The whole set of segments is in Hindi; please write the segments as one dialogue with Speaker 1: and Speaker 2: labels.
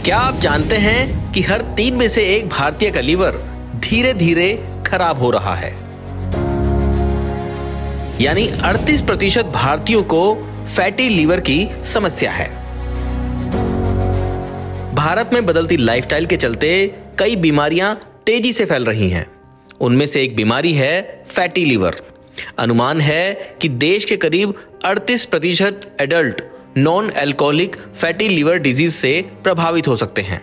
Speaker 1: क्या आप जानते हैं कि हर 3 में से 1 भारतीय का लीवर धीरे धीरे खराब हो रहा है? यानी 38% भारतीयों को फैटी लीवर की समस्या है। भारत में बदलती लाइफस्टाइल के चलते कई बीमारियां तेजी से फैल रही हैं। उनमें से एक बीमारी है फैटी लीवर। अनुमान है कि देश के करीब 38% adult non alcoholic fatty liver disease से प्रभावित हो सकते हैं।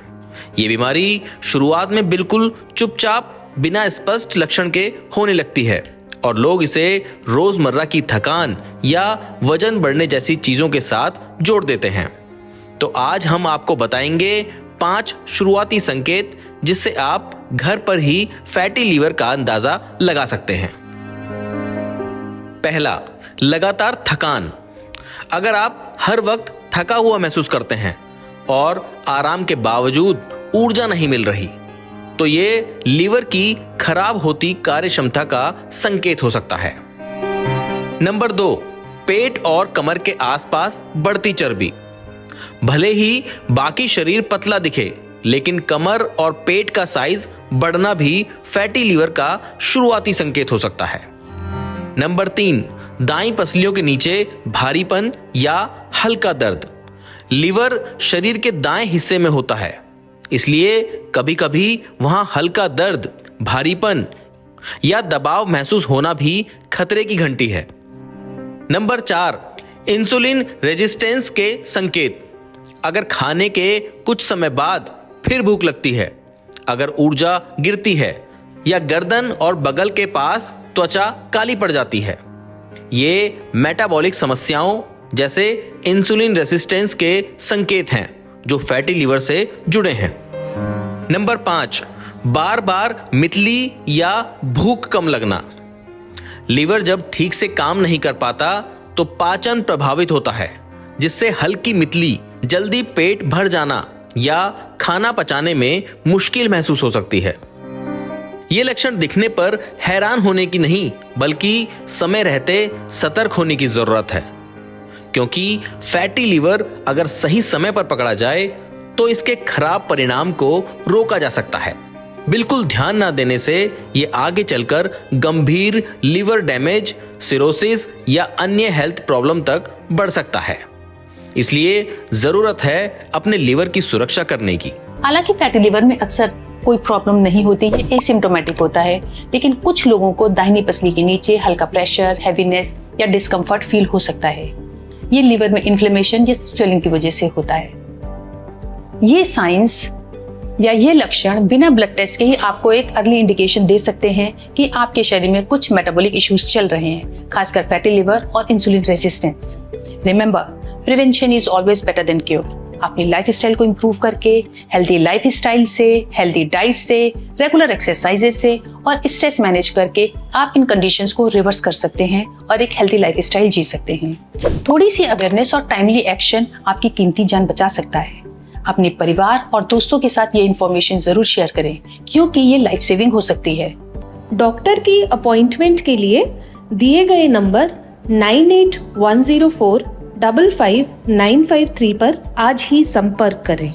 Speaker 1: ये बीमारी शुरुआत में बिल्कुल चुपचाप बिना स्पष्ट लक्षण के होने लगती है और लोग इसे रोजमर्रा की थकान या वजन बढ़ने जैसी चीजों के साथ जोड़ देते हैं। तो आज हम आपको बताएंगे 5 शुरुआती संकेत जिससे आप घर पर ही फैटी लीवर का अंदाजा लगा सकते हैं। पहला, लगातार थकान। अगर आप हर वक्त थका हुआ महसूस करते हैं और आराम के बावजूद ऊर्जा नहीं मिल रही, तो ये लीवर की खराब होती कार्य क्षमता का संकेत हो सकता है। नंबर 2, पेट और कमर के आसपास बढ़ती चर्बी। भले ही बाकी शरीर पतला दिखे, लेकिन कमर और पेट का साइज बढ़ना भी फैटी लीवर का शुरुआती संकेत हो सकता है। नंबर 3, दाईं पसलियों के नीचे भारीपन या हल्का दर्द। लीवर शरीर के दाएं हिस्से में होता है, इसलिए कभी-कभी वहां हल्का दर्द, भारीपन या दबाव महसूस होना भी खतरे की घंटी है। नंबर 4, इंसुलिन रेजिस्टेंस के संकेत। अगर खाने के कुछ समय बाद फिर भूख लगती है, अगर ऊर्जा गिरती है या गर्दन और बगल के पास त्वचा काली पड़ जाती है, ये मेटाबॉलिक समस्याओं जैसे इंसुलिन रेजिस्टेंस के संकेत हैं जो फैटी लीवर से जुड़े हैं। नंबर 5, बार बार मितली या भूख कम लगना। लीवर जब ठीक से काम नहीं कर पाता तो पाचन प्रभावित होता है, जिससे हल्की मितली, जल्दी पेट भर जाना या खाना पचाने में मुश्किल महसूस हो सकती है। ये लक्षण दिखने पर हैरान होने की नहीं, बल्कि समय रहते सतर्क होने की जरूरत है, क्योंकि फैटी लीवर अगर सही समय पर पकड़ा जाए तो इसके खराब परिणाम को रोका जा सकता है। बिल्कुल ध्यान ना देने से ये आगे चलकर गंभीर लीवर डैमेज, सिरोसिस या अन्य हेल्थ प्रॉब्लम तक बढ़ सकता है। इसलिए जरूरत है अपने लीवर की सुरक्षा करने की।
Speaker 2: हालांकि फैटी लीवर में अक्सर कोई प्रॉब्लम नहीं होती, ये एसिम्प्टोमेटिक होता है, लेकिन कुछ लोगों को दाहिनी पसली के नीचे हल्का प्रेशर, हैवीनेस या डिस्कम्फर्ट फील हो सकता है। ये लीवर में इन्फ्लेमेशन या स्वेलिंग की वजह से होता है। ये साइंस या ये लक्षण बिना ब्लड टेस्ट के ही आपको एक अर्ली इंडिकेशन दे सकते हैं कि आपके शरीर में कुछ मेटाबॉलिक इश्यूज चल रहे हैं, खासकर फैटी लीवर और insulin resistance. Remember, prevention is always better than cure. अपनी लाइफस्टाइल को इंप्रूव करके, हेल्दी लाइफस्टाइल से, हेल्दी डाइट से, रेगुलर एक्सरसाइजेज से और स्ट्रेस मैनेज करके आप इन कंडीशंस को रिवर्स कर सकते हैं और एक हेल्दी लाइफस्टाइल जी सकते हैं। थोड़ी सी अवेयरनेस और टाइमली एक्शन आपकी कीमती जान बचा सकता है। अपने परिवार और दोस्तों के साथ ये इन्फॉर्मेशन जरूर शेयर करें, क्योंकि ये लाइफ सेविंग हो सकती है।
Speaker 3: डॉक्टर की अपॉइंटमेंट के लिए दिए गए नंबर 9810455953 पर आज ही संपर्क करें।